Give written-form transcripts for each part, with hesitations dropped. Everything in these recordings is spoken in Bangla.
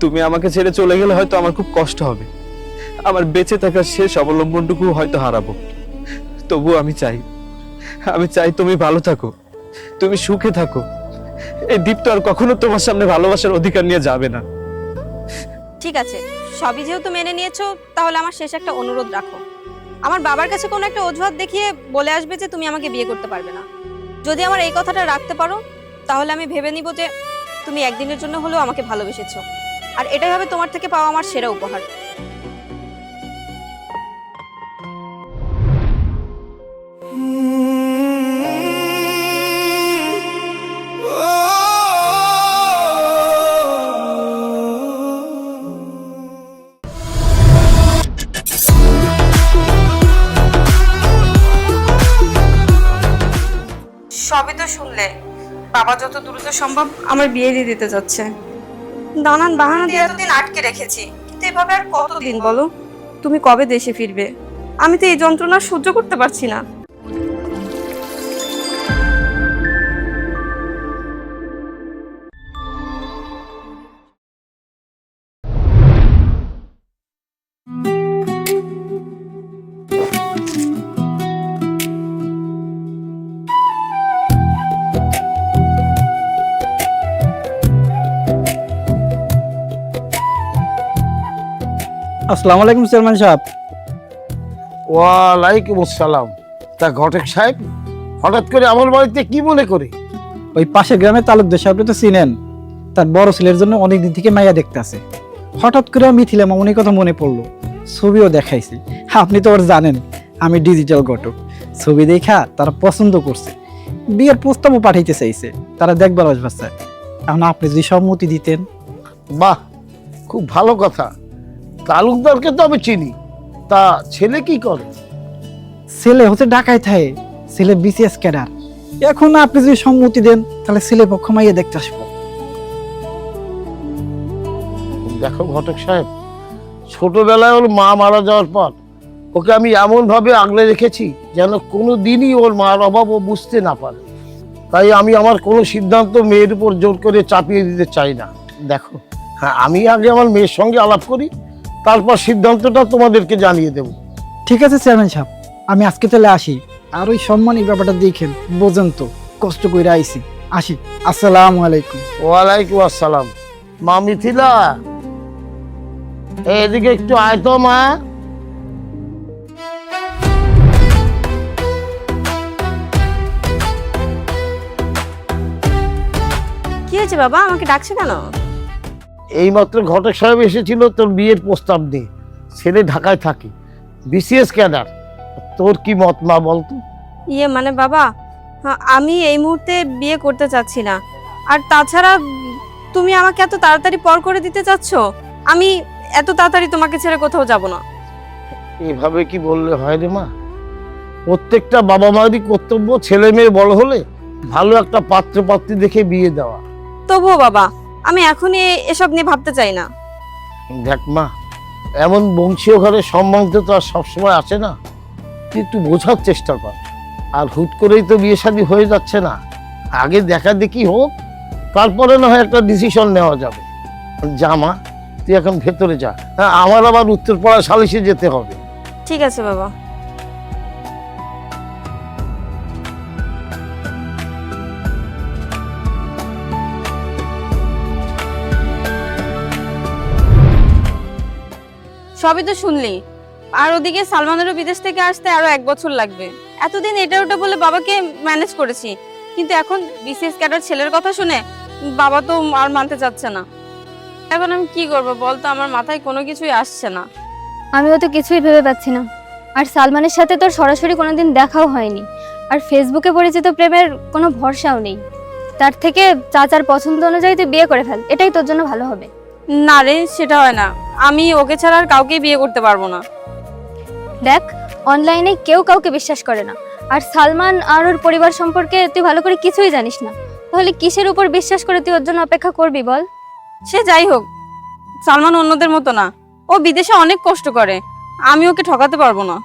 তুমি আমাকে ছেড়ে চলে গেলে হয়তো আমার খুব কষ্ট হবে, আমার বেঁচে থাকার শেষ অবলম্বনটুকু হয়তো হারাবো। তবু আমি চাই তুমি ভালো থাকো, তুমি সুখে থাকো। এই দীপ তো আর কখনো তোমার সামনে ভালোবাসার অধিকার নিয়ে যাবে না। ঠিক আছে, সবই যেহেতু মেনে নিয়েছো, তাহলে আমার শেষ একটা অনুরোধ রাখো। আমার বাবার কাছে কোনো একটা অজুহাত দেখিয়ে বলে আসবে যে তুমি আমাকে বিয়ে করতে পারবে না। যদি আমার এই কথাটা রাখতে পারো, তাহলে আমি ভেবে নিব যে তুমি একদিনের জন্য হলেও আমাকে ভালোবেসেছো, আর এটাই হবে তোমার থেকে পাওয়া আমার সেরা উপহার। সবই তো শুনলে, বাবা যত দ্রুত সম্ভব আমার বিয়ে দিয়ে দিতে যাচ্ছে। নানান বাহানা দিয়ে এতদিন আটকে রেখেছি, কিন্তু এভাবে আর কতদিন বলো? তুমি কবে দেশে ফিরবে? আমি তো এই যন্ত্রণা সহ্য করতে পারছি না। আসসালামু আলাইকুম চেয়ারম্যান সাহেব। ওয়ালাইকুম আসসালাম। তা ঘটক সাহেব, হঠাৎ করে আমার বাড়িতে কি মনে করে? ওই পাশের গ্রামের তালুকদার সাহেব তো চিনেন, তার বড় ছেলের জন্য অনেকদিন থেকে মাইয়া দেখতে আছে। হঠাৎ করে মিথিলা মামুনির কথা মনে পড়লো, ছবিও দেখাইছি। আপনি তো ওর জানেন আমি ডিজিটাল ঘটক, ছবি দেখা তারা পছন্দ করছে, বিয়ের প্রস্তাবও পাঠাইতে চাইছে, তারা দেখবার আসবার চায়। এখন আপনি যদি সম্মতি দিতেন। বাহ, খুব ভালো কথা। তালুকদারকে তো আমি চিনি, তা ছেলে কি করে? ছেলে হচ্ছে ঢাকায় থাকে, ছেলে বিসিএস ক্যাডার। এখন আপনি যদি সম্মতি দেন তাহলে ছেলে পক্ষ মাইয়া দেখতে আসবো। দেখো ঘটক সাহেব, ছোটবেলায় ওর মা মারা যাওয়ার পর ওকে আমি এমন ভাবে আগলে রেখেছি যেন কোনো দিনই ওর মার অভাব ও বুঝতে না পারে। তাই আমি আমার কোনো সিদ্ধান্ত মেয়ের উপর জোর করে চাপিয়ে দিতে চাই না। দেখো, হ্যাঁ, আমি আগে আমার মেয়ের সঙ্গে আলাপ করি, তারপর সিদ্ধান্তটা তোমাদেরকে জানিয়ে দেব। ঠিক আছে চেয়ারম্যান সাহেব, আমি আজকে তাহলে আসি। আর ওই সম্মানিক ব্যাপারটা দেখেন, বোঝেন তো কষ্ট করে আইছি। আসি, আসসালামু আলাইকুম। ওয়ালাইকুম আসসালাম। মা মিথিলা, এদিকে একটু আয় তো মা। কি হয়েছে বাবা, আমাকে ডাকছে কেন? এইমাত্র ঘটক সাহেব এসেছিল তোর বিয়ের প্রস্তাব নিয়ে। ছেলে ঢাকায় থাকে, বিসিএস ক্যাডার। তোর কি মত মা বলতো? মানে বাবা, আমি এই মুহূর্তে বিয়ে করতে চাচ্ছি না। আর তাছাড়া তুমি আমাকে এত তাড়াতাড়ি পর করে দিতে চাচ্ছ। আমি এত তাড়াতাড়ি তোমাকে ছেড়ে কোথাও যাব না। এভাবে কি বললে হয় রে মা? প্রত্যেকটা বাবা মায়েরই কর্তব্য ছেলে মেয়ে বড় হলে ভালো একটা পাত্র পাত্রী দেখে বিয়ে দেওয়া। তবুও বাবা, আমি এখনই এসব নিয়ে ভাবতে চাই না। দেখ মা, এমন বংশীয় ঘরে সম্মান তো আর সবসময় আসে না। তুই একটু বোঝার চেষ্টা কর। আর হুট করেই তো বিয়ে শাদী হয়ে যাচ্ছে না, আগে দেখা দেখি হোক, তারপরে না হয় একটা ডিসিশন নেওয়া যাবে। যা মা, তুই এখন ভেতরে যা। হ্যাঁ, আমার আবার উত্তরপাড়া সালিশে যেতে হবে। ঠিক আছে বাবা। সবই তো শুনলি, আর ওদিকে সালমানেরও বিদেশ থেকে আসতে আরো 1 বছর লাগবে। এতদিন এটা ওটা বলে বাবাকে ম্যানেজ করেছি, কিন্তু এখন বিসিএস ক্যাডার ছেলের কথা শুনে বাবা তো আর মানতে চাচ্ছে না। এখন আমি কি করব বলতো, আমার মাথায় কোনো কিছুই আসছে না। আমিও তো কিছুই ভেবে পাচ্ছি না। আর সালমানের সাথে তোর সরাসরি কোনোদিন দেখাও হয়নি, আর ফেসবুকে পরিচিত প্রেমের কোনো ভরসাও নেই। তার থেকে চাচার পছন্দ অনুযায়ী তুই বিয়ে করে ফেল, এটাই তোর জন্য ভালো হবে। না রে, সেটা হয় না। আমি ওকে ছাড়া আর কাউকে বিয়ে করতে পারবো না। দেখ, অনলাইনে কেউ কাউকে বিশ্বাস করে না, আর সালমান আর ওর পরিবার সম্পর্কে তুই ভালো করে কিছুই জানিস না। তাহলে কিসের উপর বিশ্বাস করে তুই ওর জন্য অপেক্ষা করবি বল? সে যাই হোক, সালমান অন্যদের মতো না, ও বিদেশে অনেক কষ্ট করে। আমি ওকে ঠকাতে পারবো না।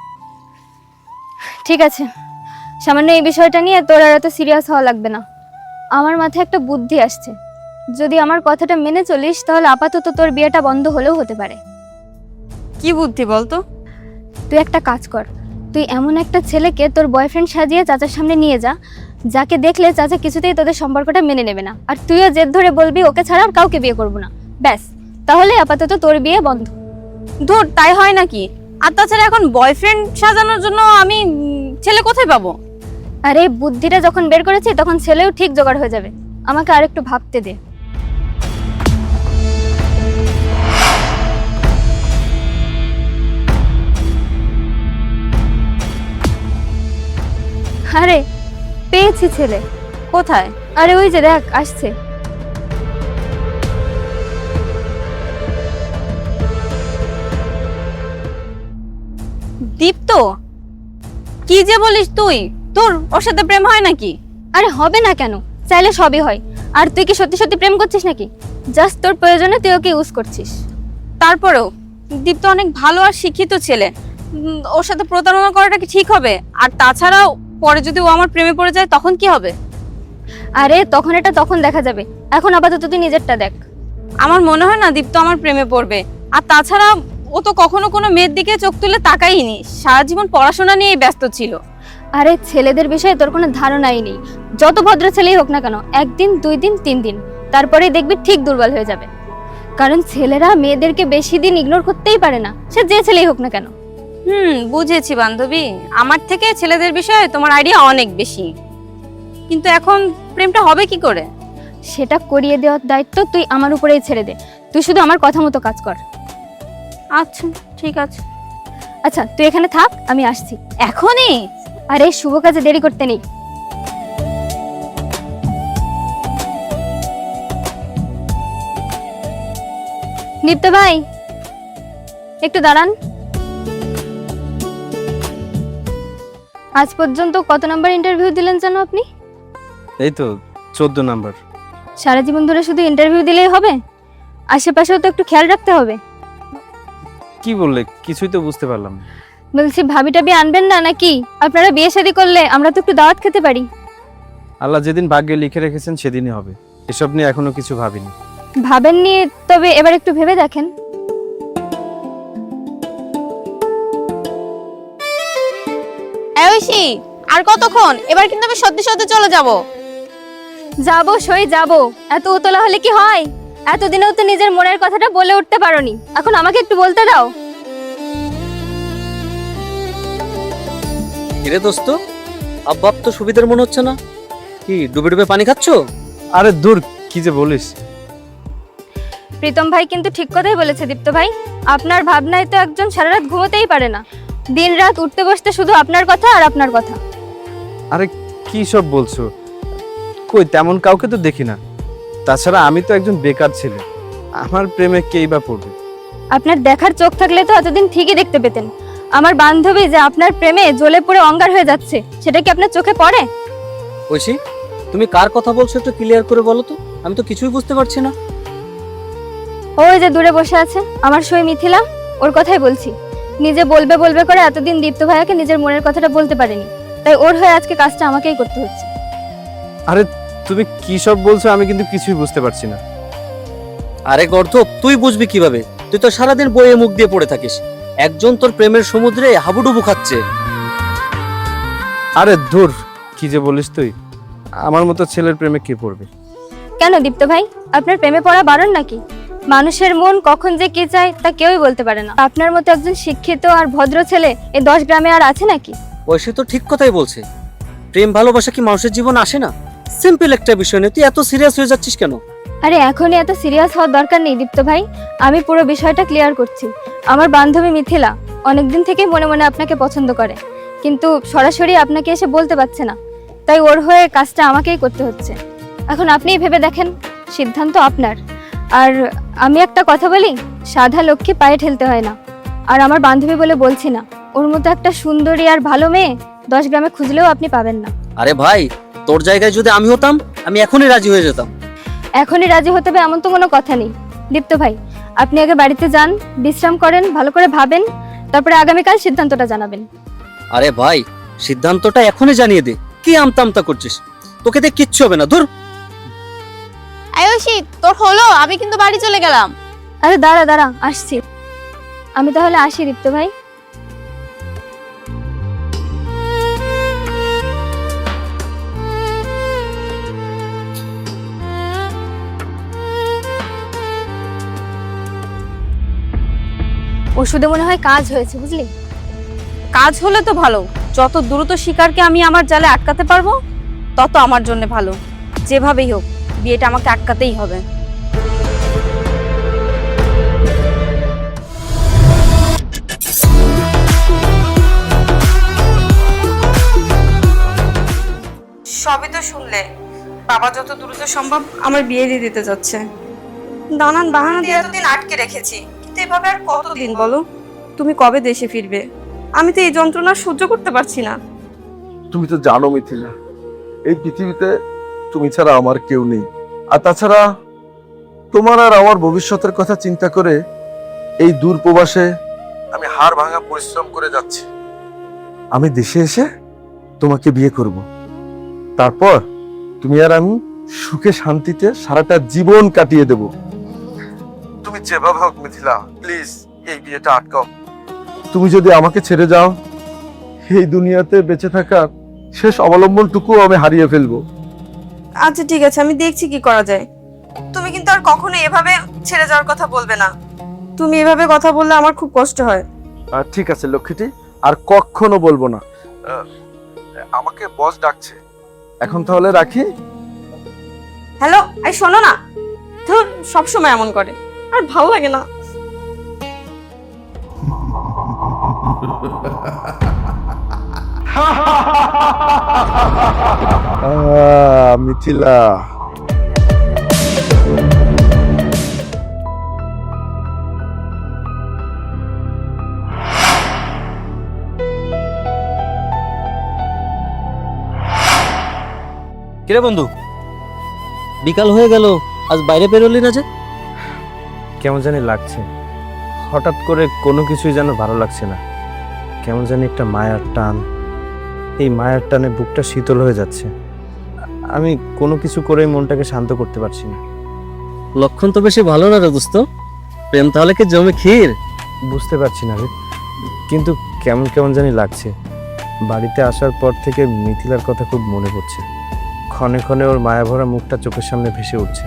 ঠিক আছে, সামান্য এই বিষয়টা নিয়ে তোর আর এত সিরিয়াস হওয়া লাগবে না। আমার মাথায় একটা বুদ্ধি আসছে। যদি আমার কথাটা মেনে চলিস তাহলে আপাতত তোর বিয়েটা বন্ধ হলেও হতে পারে। কি বুদ্ধি বলতো? তুই একটা কাজ কর, তুই এমন একটা ছেলেকে তোর বয়ফ্রেন্ড সাজিয়ে চাচার সামনে নিয়ে যা, যাকে দেখলে চাচা কিছুতেই তোদের সম্পর্কটা মেনে নেবে না, আর তুইও জেদ ধরে বলবি ওকে ছাড়া আর কাউকে বিয়ে করবো না। ব্যাস, তাহলে আপাতত তোর বিয়ে বন্ধ। ধুর, তাই হয় নাকি? আর তাছাড়া এখন বয়ফ্রেন্ড সাজানোর জন্য আমি ছেলে কোথায় পাবো? আরে বুদ্ধিটা যখন বের করেছি তখন ছেলেও ঠিক জোগাড় হয়ে যাবে, আমাকে আরেকটু ভাবতে দে। আরে পেয়েছি ছেলে। কোথায়? আরে ওই যে দেখ আসছে। দীপ্ত, কি যে বলিস তুই? তোর ওর সাথে প্রেম হয় নাকি? আরে হবে না কেন, চাইলে সবই হয়। আর তুই কি সত্যি সত্যি প্রেম করছিস নাকি? জাস্ট তোর প্রয়োজনে তুই ওকে ইউজ করছিস। তারপরেও দীপ্ত অনেক ভালো আর শিক্ষিত ছেলে, ওর সাথে প্রতারণা করাটা কি ঠিক হবে? আর তাছাড়াও পরে যদি ও আমার প্রেমে পড়ে যায় তখন কি হবে? আরে তখন এটা তখন দেখা যাবে, এখন আপাতত তুই নিজেরটা দেখ। আমার মনে হয় না দীপ্ত আমার প্রেমে পড়বে। আর তাছাড়া ও তো কখনো কোনো মেয়ের দিকে চোখ তুলে তাকাইনি, সারা জীবন পড়াশোনা নিয়েই ব্যস্ত ছিল। আরে ছেলেদের বিষয়ে তোর কোনো ধারণাই নেই। যত ভদ্র ছেলেই হোক না কেন, একদিন, 2 দিন, 3 দিন, তারপরেই দেখবি ঠিক দুর্বল হয়ে যাবে। কারণ ছেলেরা মেয়েদেরকে বেশি দিন ইগনোর করতেই পারে না, সে যে ছেলেই হোক না কেন। বুঝেছি বান্ধবী, আমার থেকে ছেলেদের বিষয়ে তোমার আইডিয়া অনেক বেশি। কিন্তু এখন প্রেমটা হবে কি করে? সেটা করিয়ে দেওয়ার দায়িত্ব তুই আমার উপরেই ছেড়ে দে। তুই শুধু আমার কথা মতো কাজ কর। আচ্ছা ঠিক আছে। আচ্ছা তুই এখানে থাক, আমি আসছি এখনই? আরে শুভ কাজে দেরি করতে নেই। দীপ্ত ভাই একটু দাঁড়ান। আজ পর্যন্ত কত নাম্বার ইন্টারভিউ দিলেন জানো আপনি? এই তো 14 নাম্বার। সারা জীবন ধরে শুধু ইন্টারভিউ দিলেই হবে? আশেপাশেও তো একটু খেয়াল রাখতে হবে। কি বললে? কিছুই তো বুঝতে পারলাম না। বলছি ভাবি টাবি আনবেন না নাকি? আপনারা বিয়ে শাদী করলে আমরা তো একটু দাওয়াত খেতে পারি। আল্লাহ যেদিন ভাগ্যে লিখে রেখেছেন সেদিনই হবে, এসব নিয়ে এখনো কিছু ভাবিনি। ভাবেননি? তবে এবার একটু ভেবে দেখেন। ঐশী, আর কতক্ষণ? এবার কিন্তু আমি সত্যি সত্যি চলে যাব। যাবো সই যাবো, এত উতলা হলে কি হয়? এতদিনেও তো নিজের মনের কথাটা বলে উঠতে পারোনি, এখন আমাকে একটু বলতে দাও। কিরে দোস্ত, আব্বাব তো সুবিধার মনে হচ্ছে না। কি ডুবে ডুবে পানি খাচ্ছো? আরে দূর, কি যে বলিস। প্রীতম ভাই কিন্তু ঠিক কথাই বলেছে দীপ্ত ভাই। আপনার ভাবনায় তো একজন সারা রাত ঘুমোতেই পারে না, দিন রাত উঠতে বসতে শুধু আপনার কথা আর আপনার কথা। আরে কি সব বলছো? কই তেমন কাউকে তো দেখি না। তাছাড়া আমি তো একজন বেকার ছেলে, আমার প্রেমে কেই বা পড়বে? আপনার দেখার চোখ থাকলে তো এতদিন ঠিকই দেখতে পেতেন। আমার বান্ধবী যে আপনার প্রেমে জ্বলে পুড়ে অঙ্গার হয়ে যাচ্ছে, সেটা কি আপনার চোখে পড়ে? ঐশী, তুমি কার কথা বলছো একটু ক্লিয়ার করে বলো তো, আমি তো কিছুই বুঝতে পারছি না। ওই যে দূরে বসে আছে আমার সই মিথিলা, ওর কথাই বলছি। নিজে বলবে বলবে করে এতদিন দীপ্ত ভাইয়াকে নিজের মনের কথাটা বলতে পারেনি, তাই ওর হয়ে আজকে কাজটা আমাকেই করতে হচ্ছে। আরে তুমি কি সব বলছো? আমি কিন্তু কিছুই বুঝতে পারছি না। আরে গর্ধপ, তুই বুঝবি কিভাবে? তুই তো সারাদিন বইয়ে মুখ দিয়ে পড়ে থাকিস। একজন তোর প্রেমের সমুদ্রে হাবুডুবু খাচ্ছে। আরে দূর, কি যে বলিস তুই? আমার মতো ছেলের প্রেমে কে পড়বে? কেন দীপ্ত ভাই, আপনার প্রেমে পড়া বারণ নাকি? মানুষের মন কখন যে কি চায় তা কেউই বলতে পারে না। আপনার মতো একজন শিক্ষিত আর ভদ্র ছেলে এই 10 গ্রামে আর আছে নাকি? ঐশী তো ঠিক কথাই বলছে। প্রেম ভালোবাসা কি মানুষের জীবন আসে না? সিম্পল একটা বিষয় নিয়ে তুই এত সিরিয়াস হয়ে যাচ্ছিস কেন? আরে এখনই এত সিরিয়াস হওয়ার দরকার নেই দীপ্ত ভাই, আমি পুরো বিষয়টা ক্লিয়ার করছি। আমার বান্ধবী মিথিলা অনেকদিন থেকেই মনে মনে আপনাকে পছন্দ করে, কিন্তু সরাসরি আপনাকে এসে বলতে পারছে না, তাই ওর হয়ে কাজটা আমাকেই করতে হচ্ছে। এখন আপনিই ভেবে দেখেন, সিদ্ধান্ত আপনার। আর আমি একটা কথা বলি, সাধা লক্ষ্মী পায়ে ঠেলতে হয় না। আর আমার বান্ধবী বলে বলছি না, ওর মতো একটা সুন্দরী আর ভালো মেয়ে 10 গ্রামে খুঁজলেও আপনি পাবেন না। আরে ভাই, তোর জায়গায় যদি আমি হতাম, আমি এখনই রাজি হয়ে যেতাম। এখনই রাজি হতে হবে এমন তো কোনো কথা নেই। দীপ্ত ভাই, আপনি আগে বাড়িতে যান, বিশ্রাম করেন, ভালো করে ভাবেন, তারপরে আগামীকাল সিদ্ধান্তটা জানাবেন। আরে ভাই, সিদ্ধান্তটা এখনই জানিয়ে দে। কি আমতা আমতা করছিস? তোকে দিয়ে কিচ্ছু হবে না, ধুর। আয়ুষী, তোর হলো? আমি কিন্তু বাড়ি চলে গেলাম। আরে দাঁড়া দাঁড়া, আসছি। আমি তাহলে আসি দীপ্ত ভাই। ওষুধে মনে হয় কাজ হয়েছে, বুঝলি? কাজ হলে তো ভালো, যত দ্রুত শিকারকে আমি আমার জালে আটকাতে পারবো তত আমার জন্য ভালো। যেভাবেই হোক বিয়েটা আমাকে আটকাতেই হবে। সবই তো শুনলে, বাবা যত দ্রুত সম্ভব আমার বিয়ে দিয়ে দিতে যাচ্ছে। নানান বাহানা দিয়ে এতদিন আটকে রেখেছি, কিন্তু এভাবে আর কতদিন বলো? তুমি কবে দেশে ফিরবে? আমি তো এই যন্ত্রণা সহ্য করতে পারছি না। তুমি তো জানো মিথিলা, এই পৃথিবীতে তুমি ছাড়া আমার কেউ নেই। আর তাছাড়া তোমার আর আমার ভবিষ্যতের কথা চিন্তা করে এই দূর প্রবাসে আমি হাড় ভাঙা পরিশ্রম করে যাচ্ছি। আমি দেশে এসে তোমাকে বিয়ে করব, তারপর তুমি আর আমি সুখে শান্তিতে সারাটা জীবন কাটিয়ে দেব। তুমি যেভাবে হোক মিথিলা, প্লিজ এই বিয়েটা আটকাও। তুমি যদি আমাকে ছেড়ে যাও, এই দুনিয়াতে বেঁচে থাকার শেষ অবলম্বনটুকু আমি হারিয়ে ফেলবো। আচ্ছা ঠিক আছে, আমি দেখছি কি করা যায়। তুমি কিন্তু আর কখনো এভাবে ছেড়ে যাওয়ার কথা বলবে না। তুমি এভাবে কথা বললে আমার খুব কষ্ট হয়। ঠিক আছে লক্ষ্মীটি, আর কখনো বলবো না। আমাকে বস ডাকছে, এখন তাহলে রাখি। হ্যালো, এই শোনো না, ধুর, সবসময় এমন করে, আর ভালো লাগে না। মিথিলা, কিরে বন্ধু, বিকাল হয়ে গেল, আজ বাইরে বেরোলি না যে? কেমন জানি লাগছে, হঠাৎ করে কোনো কিছুই যেন ভালো লাগছে না। কেমন জানি একটা মায়ার টান, এই মায়ার টানে বুকটা শীতল হয়ে যাচ্ছে। আমি কোনো কিছু করে মনটাকে শান্ত করতে পারছি না। লক্ষণ তো বেশি ভালো না রে দোস্ত। প্রেম তাহলে কি জমে ক্ষীর? বুঝতে পারছি না রে, কিন্তু কেমন কেমন জানি লাগছে। বাড়িতে আসার পর থেকে মিথিলার কথা খুব মনে পড়ছে। ক্ষণে ক্ষণে ওর মায়া ভরা মুখটা চোখের সামনে ভেসে উঠছে।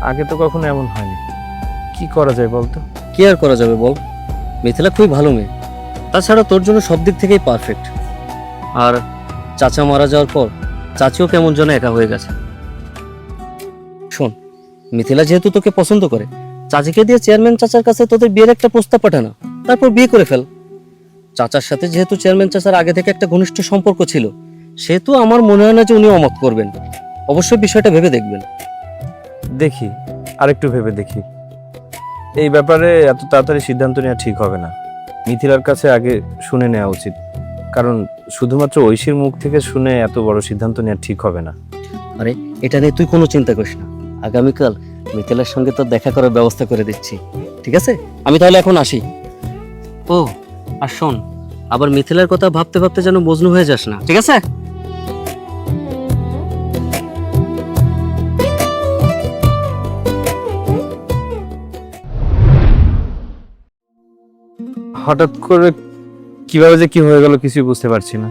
আগে তো কখনো এমন হয়নি। কি করা যায় বলতো? কি আর করা যাবে বল, মিথিলা খুবই ভালো মেয়ে। তাছাড়া তোর জন্য সব দিক থেকেই পারফেক্ট। আর চাচা মারা যাওয়ার পর চাচিও কেমন যেন একা হয়ে গেছে। শোন, মিথিলা যেহেতু তোকে পছন্দ করে, চাচিকে দিয়ে চেয়ারম্যান চাচার কাছে তোদের বিয়ের একটা প্রস্তাব পাঠানো, তারপর বিয়ে করে ফেল। চাচার সাথে যেহেতু চেয়ারম্যান চাচার আগে থেকে একটা ঘনিষ্ঠ সম্পর্ক ছিল, সেহেতু আমার মনে হয় না যে উনি অমত করবেন। অবশ্যই বিষয়টা ভেবে দেখবেন। দেখি, আরেকটু ভেবে দেখি। এই ব্যাপারে এত তাড়াতাড়ি সিদ্ধান্ত নেওয়া ঠিক হবে না। মিথিলার কাছে আগে শুনে নেওয়া উচিত, কারণ শুধুমাত্র ঐশীর মুখ থেকে শুনে এত বড় সিদ্ধান্ত নেওয়া ঠিক হবে না। আরে এটা নিয়ে তুই কোনো চিন্তা করিস না, আগামীকাল মিথিলার সঙ্গে তো দেখা করার ব্যবস্থা করে দিচ্ছি, ঠিক আছে? আমি তাহলে এখন আসি। ও আর শোন, আবার মিথিলার কথা ভাবতে ভাবতে যেন মজনু হয়ে যাস না, ঠিক আছে? হঠাৎ করে কিভাবে যে কি হয়ে গেল কিছুই বুঝতে পারছি না।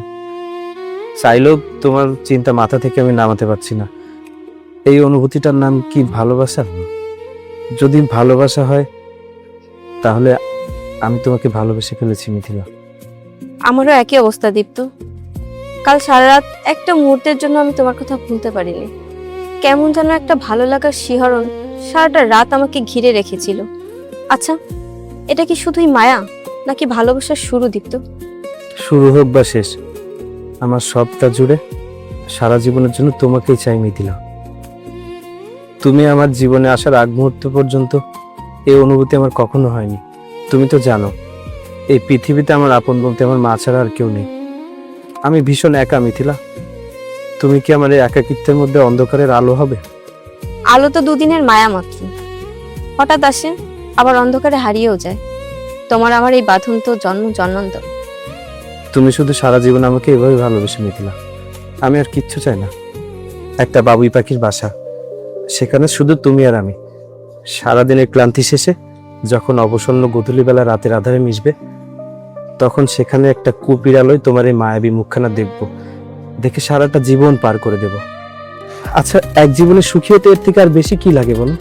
চাইলেও তোমার চিন্তা মাথা থেকে আমি নামাতে পারছি না। এই অনুভূতিটার নাম কি ভালোবাসা? যদি ভালোবাসা হয় তাহলে আমি তোমাকে ভালোবেসে ফেলেছি মিথিলা। আমারও একই অবস্থা দীপ্ত। কাল সারা রাত একটা মুহূর্তের জন্য আমি তোমার কথা ভুলতে পারিনি। কেমন যেন একটা ভালো লাগার শিহরণ সারাটা রাত আমাকে ঘিরে রেখেছিল। আচ্ছা, এটা কি শুধুই মায়া নাকি ভালোবাসার শুরু দীপ্ত? শুরু হোক বা শেষ, আমার সবটা জুড়ে সারা জীবনের জন্য তোমাকেই চাই মিথিলা। তুমি আমার জীবনে আসার আগ মুহূর্ত পর্যন্ত এই অনুভূতি আমার কখনো হয়নি। তুমি তো জানো, এই পৃথিবীতে আমার আপন বলতে আমার মা ছাড়া আর কেউ নেই। আমি ভীষণ একা মিথিলা। তুমি কি আমার এই একাকিত্বের মধ্যে অন্ধকারের আলো হবে? আলো তো দুদিনের মায়া মাত্র, হঠাৎ আসে আবার অন্ধকারে হারিয়েও যায়। তোমার আমার এই বাঁধন তো জন্ম জন্মান্তর। তুমি শুধু সারা জীবন আমাকে এভাবে ভালোবেসে মিথিলা। আমি আর কিচ্ছু চাই না। একটা বাবুই পাখির বাসা, সেখানে শুধু তুমি আর আমি। সারাদিনের ক্লান্তি শেষে যখন অবসন্ন গধূলিবেলা রাতের আধারে মিশবে, তখন সেখানে একটা কুপির আলোয় তোমার এই মায়াবী মুখখানা দেখব, দেখে সারাটা জীবন পার করে দেব। আচ্ছা, এক জীবনে সুখী হতে এর থেকে আর বেশি কি লাগে বলো?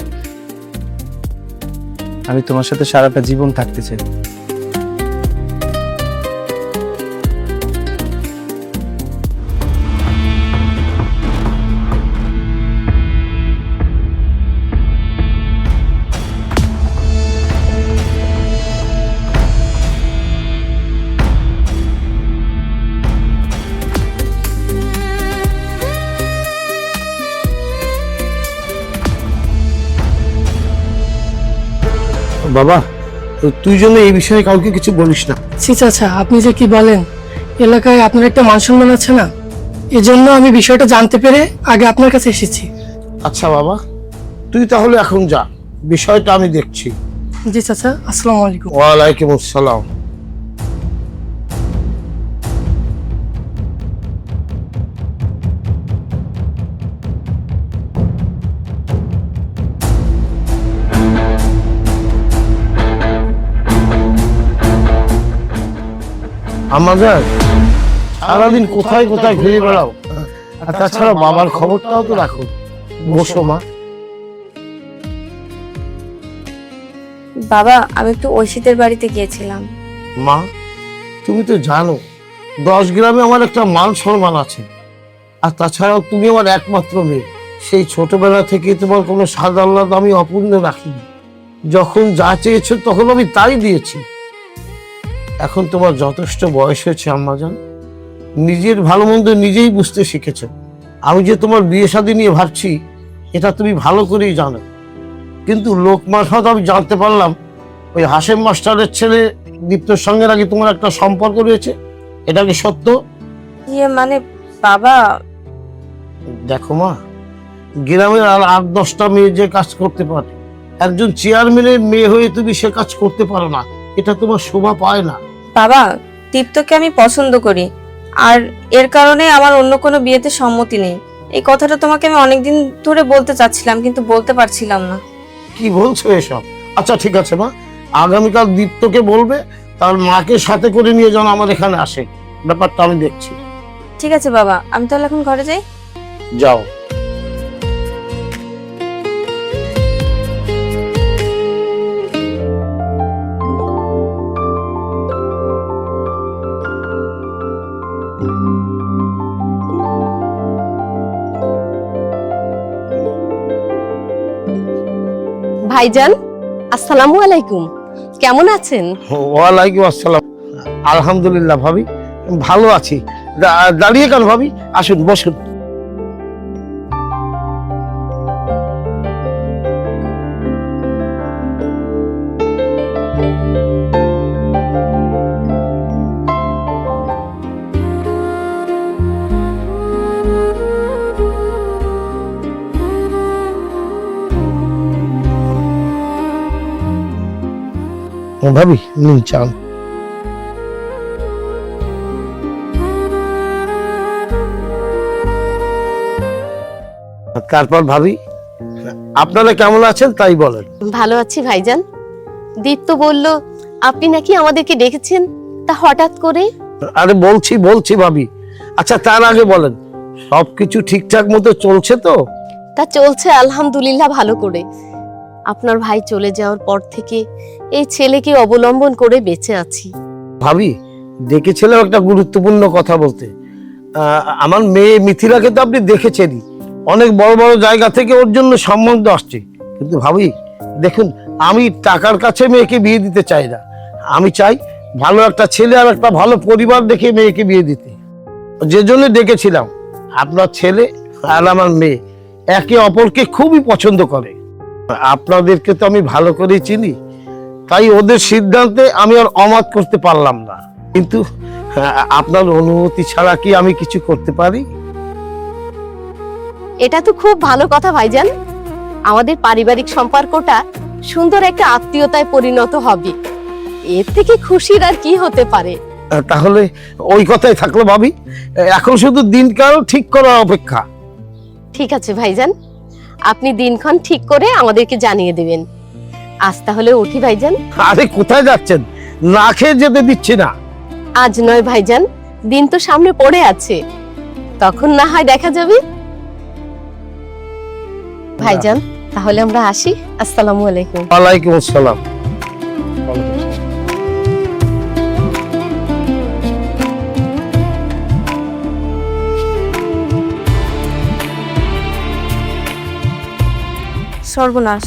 আমি তোমার সাথে সারাটা জীবন থাকতে চাই। বাবা, তুই জন্য এই বিষয়ে কাউকে কিছু বলিস না। ছি চাচা, আপনি যে কি বলেন, এলাকায় আপনার একটা মান সম্মান আছে না, এজন্য আমি বিষয়টা জানতে পেরে আগে আপনার কাছে এসেছি। আচ্ছা বাবা, তুই তাহলে এখন যা, বিষয়টা আমি দেখছি। জি চাচা, আসসালামু আলাইকুম। ওয়ালাইকুম আসসালাম। আমাদের সারাদিন কোথায় কোথায় ঘুরে বেড়াও, আর তাছাড়া বাবার খবরটাও তো রাখো। বসো মা। বাবা, আমি একটু ঐশীদের বাড়িতে গিয়েছিলাম। মা, তুমি তো জানো 10 গ্রামে আমার একটা মান সম্মান আছে, আর তাছাড়াও তুমি আমার একমাত্র মেয়ে। সেই ছোটবেলা থেকে তোমার কোনো সাধারণত আমি অপূর্ণ রাখিনি। যখন যা চেয়েছো তখন আমি তাই দিয়েছি। এখন তোমার যথেষ্ট বয়স হয়েছে আম্মাজান, নিজের ভালো মন্দ নিজেই বুঝতে শিখেছো। আমি যে তোমার বিয়ে শাদী নিয়ে ভাবছি এটা তুমি ভালো করেই জানো, কিন্তু লোক মারফত আমি জানতে পারলাম ওই হাশেম মাস্টারের ছেলে দীপ্তর সঙ্গে নাকি তোমার একটা সম্পর্ক রয়েছে। এটা কি সত্য? মানে বাবা, দেখো মা, গ্রামের আর 8-10টা মেয়ে যে কাজ করতে পারে, একজন চেয়ারম্যানের মেয়ে হয়ে তুমি সে কাজ করতে পারো না, এটা তোমার শোভা পায় না। বাবা, দীপ্তকে আমি পছন্দ করি, আর এর কারণে আমার অন্য কোনো বিয়েতে সম্মতি নেই। এই কথাটা তোমাকে আমি অনেকদিন ধরে বলতে চাচ্ছিলাম, কিন্তু বলতে পারছিলাম না। কি বলছো এসব? আচ্ছা ঠিক আছে মা, আগামীকাল দীপ্তকে বলবে তার মাকে সাথে করে নিয়ে যেন আমার এখানে আসে, ব্যাপারটা আমি দেখছি। ঠিক আছে বাবা, আমি তাহলে এখন ঘরে যাই। যাও। ভাইজান, আসসালামু আলাইকুম, কেমন আছেন? ওয়ালাইকুম আসসালাম। আলহামদুলিল্লাহ ভাবি, ভালো আছি। দাঁড়িয়ে কেন ভাবি, আসুন বসুন। ভাবি নিন চান। তারপর ভাবি, আপনারা কেমন আছেন তাই বলেন। ভালো আছি ভাইজান। দীপ্ত বলল আপনি নাকি আমাদেরকে ডেকেছেন, তা হঠাৎ করে? আরে বলছি ভাবি। আচ্ছা তার আগে বলেন, সবকিছু ঠিকঠাক মতো চলছে তো? তা চলছে আলহামদুলিল্লাহ ভালো করে। আপনার ভাই চলে যাওয়ার পর থেকে এই ছেলেকে অবলম্বন করে বেঁচে আছি। ভাবি, ডেকেছিলাম একটা গুরুত্বপূর্ণ কথা বলতে। আমার মেয়ে মিথিলাকে তো আপনি দেখেছেনই, অনেক বড় বড় জায়গা থেকে ওর জন্য সম্বন্ধ আসছে। কিন্তু ভাবি দেখুন, আমি টাকার কাছে মেয়েকে বিয়ে দিতে চাই না। আমি চাই ভালো একটা ছেলে আর একটা ভালো পরিবার দেখে মেয়েকে বিয়ে দিতে। যে জন্য ডেকেছিলাম, আপনার ছেলে আর আমার মেয়ে একে অপরকে খুবই পছন্দ করে। আপনাদেরকে তো আমি ভালো করেই চিনি, তাই ওদের সিদ্ধান্তে আমি আর অমত করতে পারলাম না। কিন্তু আপনার অনুমতি ছাড়া কি আমি কিছু করতে পারি? এটা তো খুব ভালো কথা ভাইজান। আমাদের পারিবারিক সম্পর্কটা সুন্দর একটা আত্মীয়তায় পরিণত হবে, এর থেকে খুশির আর কি হতে পারে। তাহলে ওই কথাই থাকলো ভাবি, এখন শুধু দিনকাল ঠিক করার অপেক্ষা। ঠিক আছে ভাইজান, আপনি দিনক্ষণ ঠিক করে আমাদেরকে জানিয়ে দেবেন। আজ তাহলে উঠি ভাইজান। আরে কোথায় যাচ্ছেন? না খেয়ে যেতে দিচ্ছি না। আজ নয় ভাইজান, দিন তো সামনে পড়ে আছে, তখন না হয় দেখা যাবে। ভাইজান তাহলে আমরা আসি। আসসালামু আলাইকুম। ওয়ালাইকুম আসসালাম। সর্বনাশ,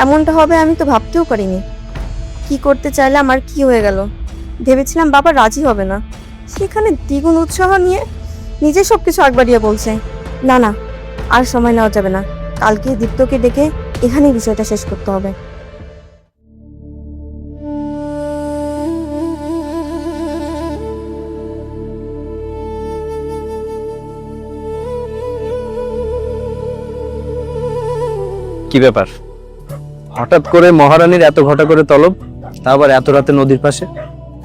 এমনটা হবে আমি তো ভাবতেও পারিনি। কি করতে চাইলাম আর কি হয়ে গেল। ভেবেছিলাম বাবা রাজি হবে না, সেখানে দ্বিগুণ উৎসাহ নিয়ে নিজে সবকিছু আগবাড়িয়ে বলছে। না না, আর সময় নেওয়া যাবে না। কালকে দীপ্তকে ডেকে এখানেই বিষয়টা শেষ করতে হবে। কি ব্যাপার, হঠাৎ করে মহারানীর এত ঘটা করে তলব, তা আবার এত রাতে নদীর পাশে?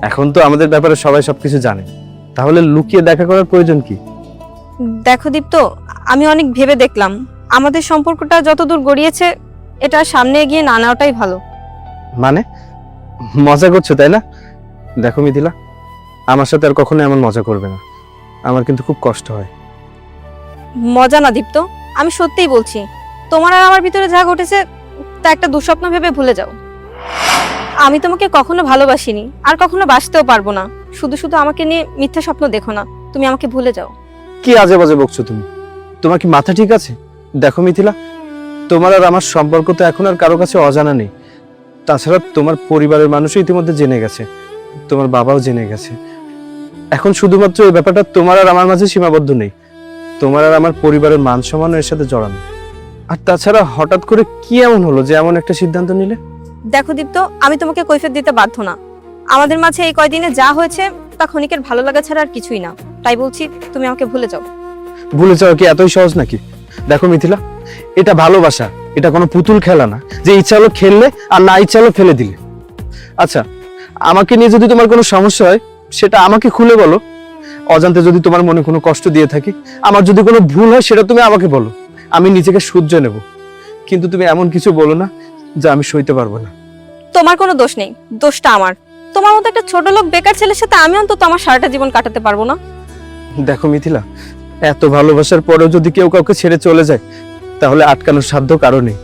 এখন তো আমাদের ব্যাপারে সবাই সবকিছু জানে, তাহলে লুকিয়ে দেখা করার প্রয়োজন কি? দেখো দীপ্ত, আমি অনেক ভেবে দেখলাম আমাদের সম্পর্কটা যতদূর গড়িয়েছে এটা সামনে এগিয়ে না নেওয়াটাই ভালো। মানে মজা করছো তাই না? দেখো মিথিলা, আমার সাথে আর কখনো এমন মজা করবে না, আমার কিন্তু খুব কষ্ট হয়। মজা না দীপ্ত, আমি সত্যিই বলছি। তোমার আর আমার ভিতরে যা ঘটেছে তা একটা দুঃস্বপ্ন ভেবে ভুলে যাও। আমি তোমাকে কখনো ভালোবাসিনি, আর কখনো বাসতেও পারবো না। শুধু শুধু আমাকে নিয়ে মিথ্যা স্বপ্ন দেখো না, তুমি আমাকে ভুলে যাও। কি আজে বাজে বকছো তুমি? তোমার কি মাথা ঠিক আছে? দেখো মিথিলা, তোমার আর আমার সম্পর্ক তো এখন আর কারো কাছে অজানা নেই। তাছাড়া তোমার পরিবারের মানুষই ইতিমধ্যে জেনে গেছে, তোমার বাবাও জেনে গেছে। এখন শুধুমাত্র এই ব্যাপারটা তোমার আর আমার মাঝে সীমাবদ্ধ নেই, তোমার আর আমার পরিবারের মান সম্মানও এর সাথে জড়ানো। আর তাছাড়া হঠাৎ করে কি এমন হলো যে এমন একটা সিদ্ধান্ত নিলে? দেখো দীপ্ত, আমি তোমাকে কৈফিয়ত দিতে বাধ্য না। আমাদের মাঝে এই কয়দিনে যা হয়েছে তা ক্ষণিকের ভালো লাগা ছাড়া আর কিছুই না। তাই বলছি, তুমি আমাকে ভুলে যাও। ভুলে যাওয়া কি এতই সহজ নাকি? দেখো মিথিলা, এটা ভালোবাসা, এটা কোনো পুতুল খেলা না যে ইচ্ছা হলো খেললে আর না ইচ্ছা হলো ফেলে দিলে। আচ্ছা, আমাকে নিয়ে যদি তোমার কোনো সমস্যা হয় সেটা আমাকে খুলে বলো। অজান্তে যদি তোমার মনে কোনো কষ্ট দিয়ে থাকি, আমার যদি কোনো ভুল হয় সেটা তুমি আমাকে বলো, আমি নিজেকে সহ্য নেব। কিন্তু তুমি এমন কিছু বলো না যা আমি সইতে পারবো না। তোমার কোনো দোষ নেই, দোষটা আমার। তোমার মতো একটা ছোট লোক বেকার ছেলের সাথে আমি অন্তত আমার সারাটা জীবন কাটাতে পারবো না। দেখো মিথিলা, এত ভালোবাসার পরেও যদি কেউ কাউকে ছেড়ে চলে যায় তাহলে আটকানোর সাধ্য কারো নেই।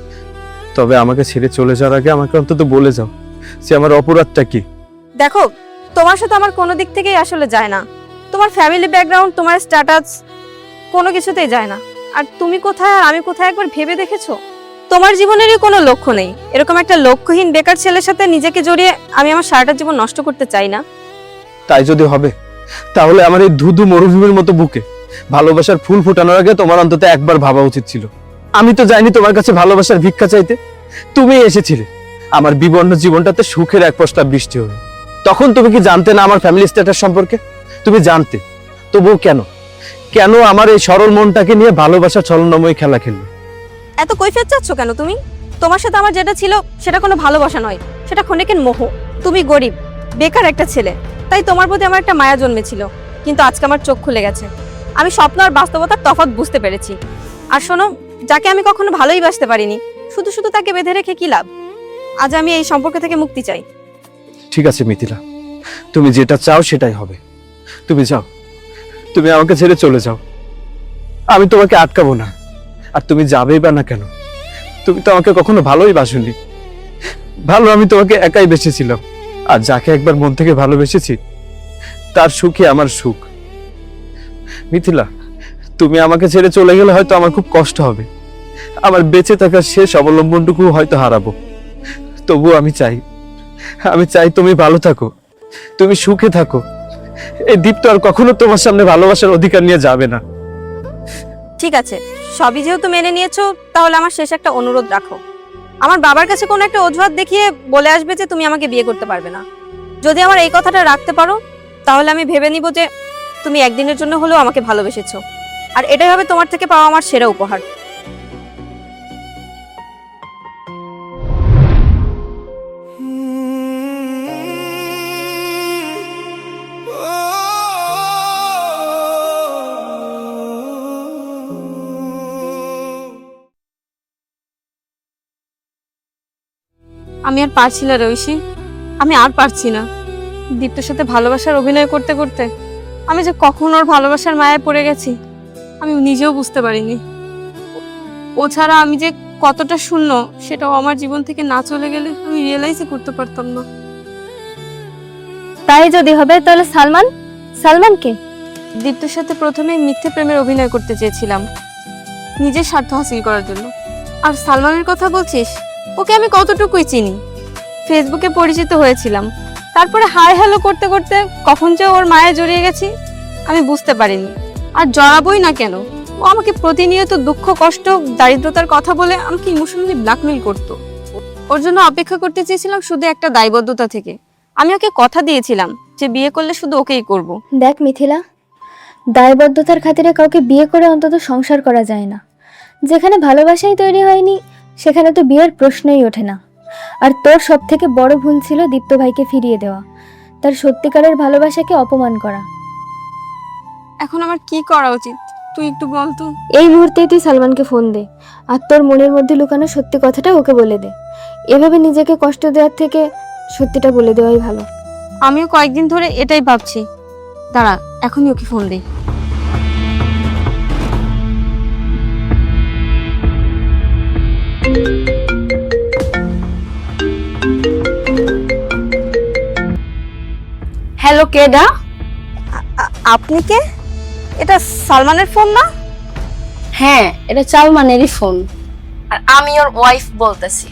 তবে আমাকে ছেড়ে চলে যাওয়ার আগে আমাকে অন্তত বলে যাও যে আমার অপরাধটা কি। দেখো, তোমার সাথে আমার কোনো দিক থেকেই আসলে যায় না। তোমার ফ্যামিলি ব্যাকগ্রাউন্ড, তোমার স্ট্যাটাস কোনো কিছুতেই যায় না। আর তুমি কোথায় আর আমি কোথায় একবার ভেবে দেখেছো? তোমার জীবনেরই কোনো লক্ষ্য নেই। এরকম একটা লক্ষ্যহীন বেকার ছেলের সাথে নিজেকে জড়িয়ে আমি আমার সারাটা জীবন নষ্ট করতে চাই না। তাই যদি হবে তাহলে আমার এই ধুধু মরুভূমির মতো বুকে ভালোবাসার ফুল ফোটানোর আগে তোমার অন্তত একবার ভাবা উচিত ছিল। আমি তো যাইনি তোমার কাছে ভালোবাসার ভিক্ষা চাইতে, তুমি এসেছিলে। আমার বিবর্ণ জীবনটাতে সুখের এক পশলা বৃষ্টি হলো। তখন তুমি কি জানতে না আমার ফ্যামিলি স্ট্যাটাস সম্পর্কে? তুমি জানতে, তবুও কেন কেন আমার এই সরল মনটাকে নিয়ে ভালোবাসা ছলনাময়ী খেলা খেলবে? এত কৈফিয়ত চাচ্ছ কেন তুমি? তোমার সাথে আমার যেটা ছিল সেটা কোনো ভালোবাসা নয়, সেটা ক্ষণিকের মোহ। তুমি গরিব, বেকার একটা ছেলে, তাই তোমার প্রতি আমার একটা মায়া জন্মেছিল। কিন্তু আজকে আমার চোখ খুলে গেছে, আমি স্বপ্ন আর বাস্তবতার তফাৎ বুঝতে পেরেছি। আর শোনো, যাকে আমি কখনো ভালোই বাসতে পারিনি, শুধু শুধু তাকে বেঁধে রেখে কি লাভ? আজ আমি এই সম্পর্ক থেকে মুক্তি চাই। ঠিক আছে মিথিলা, তুমি যেটা চাও সেটাই হবে। তুমি যাও, তুমি আমাকে ছেড়ে চলে যাও, আমি তোমাকে আটকাবো না। আর তুমি যাবেই বা না কেন? তুমি তো আমাকে কখনো ভালোই বাসনি। ভালো আমি তোমাকে একাই বেসেছিলাম, আর যাকে একবার মন থেকে ভালোবেসেছি তার সুখই আমার সুখ। মিথিলা, তুমি আমাকে ছেড়ে চলে গেলে হয়তো আমার খুব কষ্ট হবে, আমার বেঁচে থাকার শেষ অবলম্বনটুকু হয়তো হারাবো। তবুও আমি চাই তুমি ভালো থাকো, তুমি সুখে থাকো। এই দীপ্ত আর কখনো তোমার সামনে ভালোবাসার অধিকার নিয়ে যাবে না। ঠিক আছে, সবই যেহেতু মেনে নিয়েছো, তাহলে আমার শেষ একটা অনুরোধ রাখো। আমার বাবার কাছে কোনো একটা অজুহাত দেখিয়ে বলে আসবে যে তুমি আমাকে বিয়ে করতে পারবে না। যদি আমার এই কথাটা রাখতে পারো, তাহলে আমি ভেবে নিব যে তুমি একদিনের জন্য হলেও আমাকে ভালোবেসেছো। আর এটাই হবে তোমার থেকে পাওয়া আমার সেরা উপহার। আমি আর পারছি না রইসি, আমি আর পারছি না। দীপ্তর সাথে ভালোবাসার অভিনয় করতে করতে আমি যে কখন ওর ভালোবাসার মায়ায় পড়ে গেছি আমি নিজেও বুঝতে পারিনি। ও ছাড়া আমি যে কতটা শূন্য সেটাও আমার জীবন থেকে না চলে গেলে আমি রিয়েলাইজই করতে পারতাম না। তাই যদি হবে তাহলে সালমানকে দীপ্তর সাথে প্রথমে মিথ্যে প্রেমের অভিনয় করতে চেয়েছিলাম নিজের স্বার্থ হাসিল করার জন্য। আর সালমানের কথা বলছিস, ওকে আমি কতটুকুই চিনি, ফেসবুকে পরিচিত হয়েছিলাম, তারপরে হাই হ্যালো করতে করতে কখন যে ওর মায়ে জড়িয়ে গেছি আমি বুঝতে পারিনি। আর জড়াবোই না কেন, ও আমাকে প্রতিনিয়ত দুঃখ কষ্ট দারিদ্রতার কথা বলে আমাকে ইমোশনালি ব্ল্যাকমেল করতো। ওর জন্য অপেক্ষা করতে চেয়েছিলাম শুধু একটা দায়বদ্ধতা থেকে। আমি ওকে কথা দিয়েছিলাম যে বিয়ে করলে শুধু ওকেই করব। দেখ মিথিলা, দায়বদ্ধতার খাতিরে কাউকে বিয়ে করে অন্তত সংসার করা যায় না। যেখানে ভালোবাসাই তৈরি হয়নি সেখানে তো বিয়ের প্রশ্নই ওঠে না। আর তোর সব থেকে বড় ভুল ছিল দীপ্ত ভাইকে ফিরিয়ে দেওয়া, তার সত্যিকারের ভালোবাসাকে অপমান করা। এখন আমার কি করা উচিত তুই একটু বল তো। এই মুহূর্তেই তুই সালমানকে ফোন দে আর তোর মনের মধ্যে লুকানো সত্যি কথাটা ওকে বলে দে। এভাবে নিজেকে কষ্ট দেওয়ার থেকে সত্যিটা বলে দেওয়াই ভালো। আমিও কয়েকদিন ধরে এটাই ভাবছি। দাঁড়া, এখনই ওকে ফোন দিই। হ্যালো, কেডা? আপনি কে? এটা সালমানের ফোন না? হ্যাঁ, এটা সালমানেরই ফোন। আর আমি ওর ওয়াইফ বলতেছি।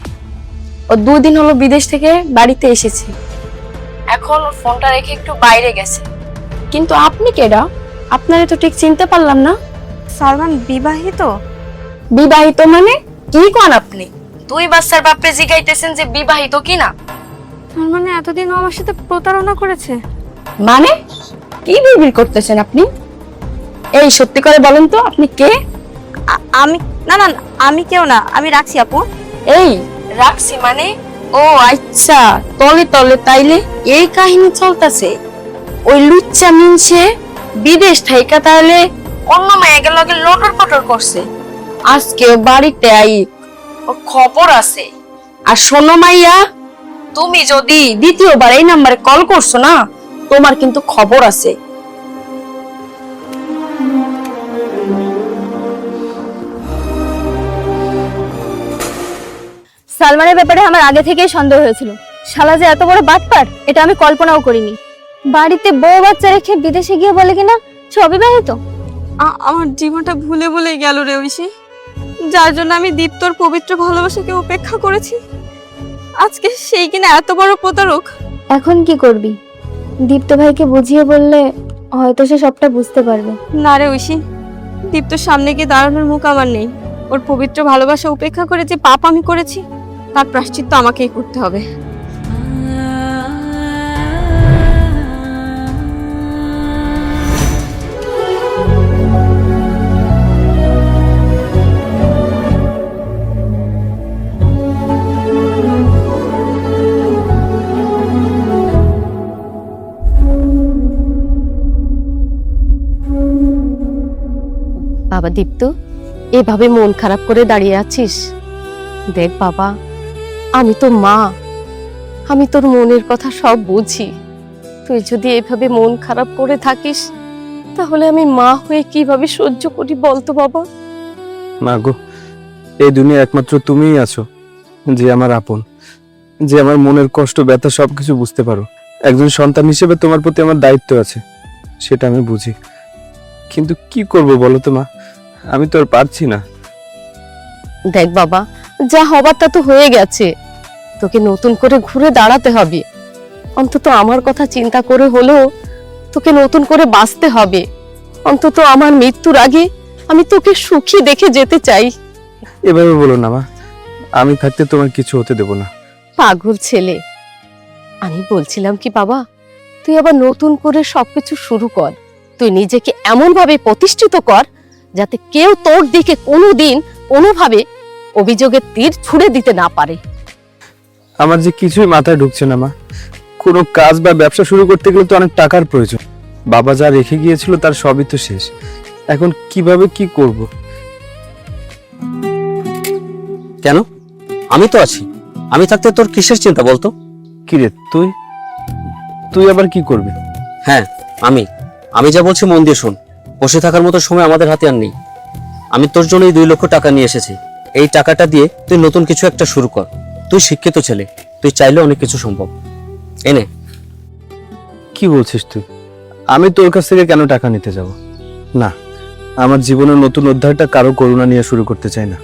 ও 2 দিন হলো বিদেশ থেকে বাড়িতে এসেছে, এখন ওর ফোনটা রেখে একটু বাইরে গেছে। কিন্তু আপনি কেডা? আপনারে তো ঠিক চিনতে পারলাম না। সালমান বিবাহিত? বিবাহিত মানে কি কোন আপনি? 2 বাচ্চার বাপে জিগাইতেছেন যে বিবাহিত কিনা? তার মানে এতদিন ও আমার সাথে প্রতারণা করেছে? মানে কি বিড়বিড় করতেছেন আপনি? এই সত্যি করে বলেন তো আপনি কে? আমি না না আমি কেউ না, আমি রাখছি আপু। এই রাখছি মানে? ও আচ্ছা, তলে তলে তাইলে এই কাহিনী চলতেছে। ওই লুচ্চা মিনছে বিদেশ থেকে তাহলে অন্য মেয়েকে লগে লটর পটর করছে। আজকে বাড়িতে আই, ওর খবর আছে। আর শোনো মাইয়া, তুমি যদি দ্বিতীয়বার এই নাম্বারে কল করছো না, তোমার কিন্তু খবর আছে। সালমানের ব্যাপারে আমার আগে থেকেই সন্দেহ হয়েছিল। শালা যে এত বড় বাটপার এটা আমি কল্পনাও করিনি। বাড়িতে বউ বাচ্চা রেখে বিদেশে গিয়ে বলে কিনা সে অবিবাহিত। আমার জীবনটা ভুলে ভুলে গেল রে ঐশী, যার জন্য আমি দীপ্তর পবিত্র ভালোবাসাকে উপেক্ষা করেছি। আজকে সেই কিনা এত বড় প্রতারক। এখন কি করবি? দীপ্ত ভাইকে বুঝিয়ে বললে হয়তো সে সবটা বুঝতে পারবে। না রে ঐশী, দীপ্তর সামনে গিয়ে দাঁড়ানোর মুখ আমার নেই। ওর পবিত্র ভালোবাসা উপেক্ষা করে যে পাপ আমি করেছি তার প্রায়শ্চিত্ত আমাকেই করতে হবে। বাবা দীপ্ত, এভাবে মন খারাপ করে দাঁড়িয়ে আছিস? দেখ বাবা, আমি তোর মা, আমি তোর মনের কথা সব বুঝি। তুই যদি এভাবে মন খারাপ করে থাকিস তাহলে আমি মা হয়ে কিভাবে সহ্য করি বলতো বাবা? মা গো, এই দুনিয়া একমাত্র তুমিই আছো যে আমার আপন, যে আমার মনের কষ্ট ব্যথা সবকিছু বুঝতে পারো। একজন সন্তান হিসেবে তোমার প্রতি আমার দায়িত্ব আছে, সেটা আমি বুঝি। কিন্তু কি করব বলো তো মা, আমি তো আর পারছি না। দেখ বাবা, যা হবার তা তো হয়ে গেছে, তোকে নতুন করে ঘুরে দাঁড়াতে হবে। অন্তত আমার কথা চিন্তা করে হলেও তোকে নতুন করে বাঁচতে হবে। অন্তত আমার মৃত্যুর আগে আমি তোকে সুখী দেখে যেতে চাই। এভাবে বলো না মা, আমি থাকতে তোমার কিছু হতে দেব না। পাগল ছেলে, আমি বলছিলাম কি বাবা, তুই আবার নতুন করে সবকিছু শুরু কর। তুই নিজেকে এমন ভাবে প্রতিষ্ঠিত কর যাতে কেউ তোর দিকে কোনোদিন কোনোভাবে অভিযোগের তীর ছুড়ে দিতে না পারে। আমার যে কিছুই মাথায় ঢুকছে না মা। কোনো কাজ বা ব্যবসা শুরু করতে গেলে তো অনেক টাকার প্রয়োজন। বাবা যা রেখে গিয়েছিল তার সবই তো শেষ। এখন কিভাবে কি করব? কেন? আমি তো আছি, আমি থাকতে তোর কিসের চিন্তা বলতো? কিরে তুই তুই আবার কি করবি? হ্যাঁ, আমি যা বলছি মন দিয়ে শোন। বসে থাকার মতো সময় আমাদের হাতে আর নেই। আমি তোর জন্য এই 2 লক্ষ টাকা নিয়ে এসেছি। এই টাকাটা দিয়ে তুই নতুন কিছু একটা শুরু কর। তুই শিক্ষিত ছেলে, তুই চাইলে অনেক কিছু সম্ভব। এনে। কি বলছিস তুই? আমি তোর কাছ থেকে কেন টাকা নিতে যাব? না, আমার জীবনের নতুন অধ্যায়টা কারো করুণা নিয়ে শুরু করতে চাই না।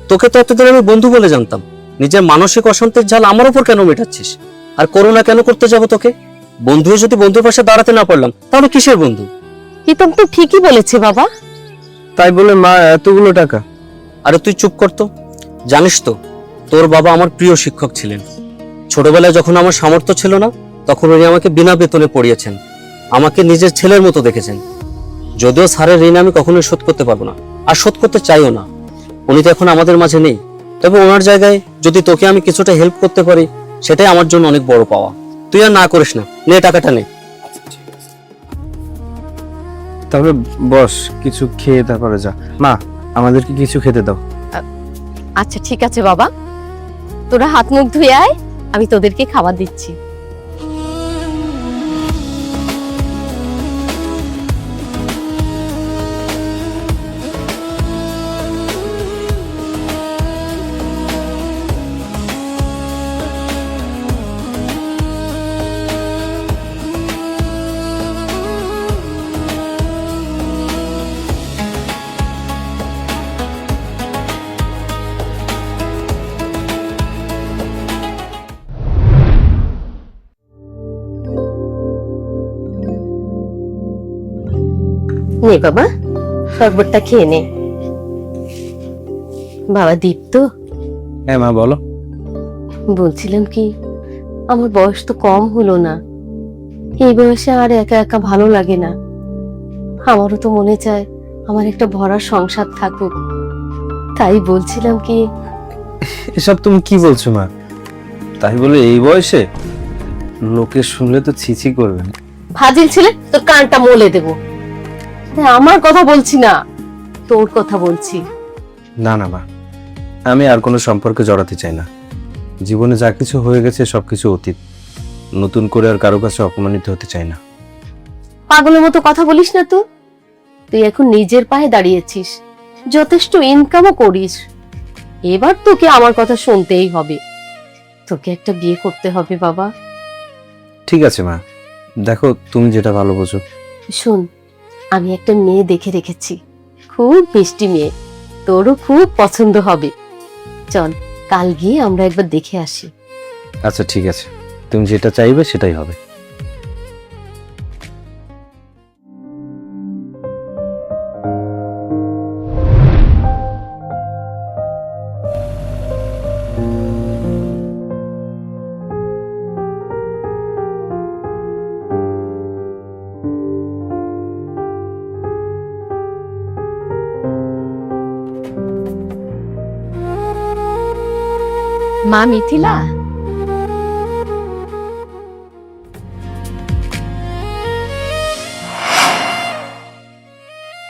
তোকে তো এতদিন আমি বন্ধু বলে জানতাম। নিজের মানসিক অশান্তির ঝাল আমার উপর কেন মেটাচ্ছিস? আর করুণা কেন করতে যাব তোকে? বন্ধু হয়ে যদি বন্ধুর পাশে দাঁড়াতে না পারলাম তাহলে কিসের বন্ধু? প্রীতম তো ঠিকই বলেছে বাবা। তাই বলে মা এতগুলো টাকা? আরে তুই চুপ কর তো। জানিস তো, তোর বাবা আমার প্রিয় শিক্ষক ছিলেন। ছোটবেলায় যখন আমার সামর্থ্য ছিল না, তখন উনি আমাকে বিনা বেতনে পড়িয়েছেন। আমাকে নিজের ছেলের মতো দেখেছেন। যদিও স্যারের ঋণ আমি কখনোই শোধ করতে পারবো না, আর শোধ করতে চাইও না। উনি তো এখন আমাদের মাঝে নেই। তবে ওনার জায়গায় যদি তোকে আমি কিছুটা হেল্প করতে পারি, সেটাই আমার জন্য অনেক বড় পাওয়া। তুই আর না করিস না, নে টাকাটা নে। তাহলে বস, কিছু খেয়ে তারপরে যা। মা, আমাদেরকে কিছু খেতে দাও। আচ্ছা ঠিক আছে বাবা, তোরা হাত মুখ ধুয়ে আয়, আমি তোদেরকে খাবার দিচ্ছি। নে বাবা, শরবতটা খেয়ে নে। বাবা দীপ্ত, হ্যাঁ মা বলো। বলছিলাম কি, আমার বয়স তো কম হলো না। এই বয়সে আর একা একা ভালো লাগে না। আমারও তো মনে চায় আমার একটা ভরা সংসার থাকুক। তাই বলছিলাম কি। এসব তুমি কি বলছো মা? তাই বলে এই বয়সে? লোকে শুনলে তো ছিছি করবে। ফাজিল ছেলে, তোর কানটা মলে দেবো। আমার কথা বলছি না, তোর কথা বলছি। না না মা, আমি আর কোনো সম্পর্কে জড়াতে চাই না। জীবনে যা কিছু হয়ে গেছে সবকিছু অতীত। নতুন করে আর কারো কাছে অপমানিত হতে চাই না। পাগলের মতো কথা বলিস না তো। তুই এখন নিজের পায়ে দাঁড়িয়েছিস, যথেষ্ট ইনকামও করিস। এবার তোকে আমার কথা শুনতেই হবে। তোকে একটা বিয়ে করতে হবে বাবা। ঠিক আছে মা, দেখো তুমি যেটা ভালো বোঝো। শোন, আমি একটা মেয়ে দেখে রেখেছি, খুব মিষ্টি মেয়ে, তোরও খুব পছন্দ হবে। চল কাল গিয়ে আমরা একবার দেখে আসি। আচ্ছা ঠিক আছে, তুমি যেটা চাইবে সেটাই হবে। মা মিথিলা,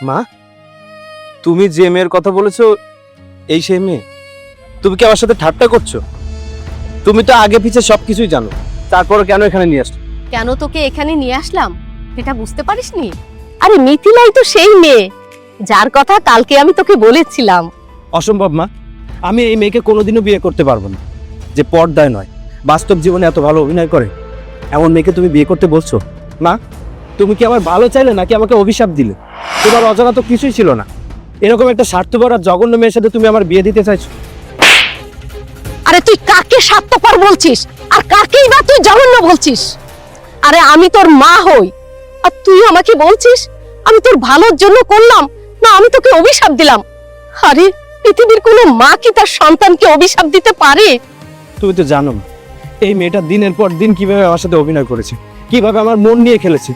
মা, তুমি যে মেয়ের কথা বলেছো এই সেই মেয়ে? তুমি কি আমার সাথে ঠাট্টা করছো? তুমি তো আগে পিছে সবকিছুই জানো, তারপর কেন এখানে নিয়ে আসছো? কেন তোকে এখানে নিয়ে আসলাম সেটা বুঝতে পারিসনি? আরে মিথিলাই তো সেই মেয়ে যার কথা কালকে আমি তোকে বলেছিলাম। অসম্ভব মা, আমি এই মেয়েকে কোনোদিনও বিয়ে করতে পারবো না। যে পর্দায় নয়, বাস্তব জীবনে এত ভালো অভিনয় করে এমন মেয়েকে তুমি বিয়ে করতে বলছো? মা, তুমি কি আমার ভালো চাইলে নাকি আমাকে অভিশাপ দিলে? তোমার অজানা তো কিছুই ছিল না। এরকম একটা স্বার্থপর আর জঘন্য মেয়ের সাথে তুমি আমার বিয়ে দিতে চাইছো? আরে তুই কাকে স্বার্থপর বলছিস আর কাকেই বা তুই জঘন্য বলছিস? আরে আমি তোর মা হই, আর তুই আমাকে বলছিস আমি তোর ভালোর জন্য করলাম না আমি তোকে অভিশাপ দিলাম? আরে পৃথিবীর কোনো মা কি তার সন্তানকে অভিশাপ দিতে পারে? তুমি তো জানো না, এই মেয়েটা দিনের পর দিন কিভাবে আমার সাথে অভিনয় করেছে, কিভাবে আমার মন নিয়ে খেলেছে,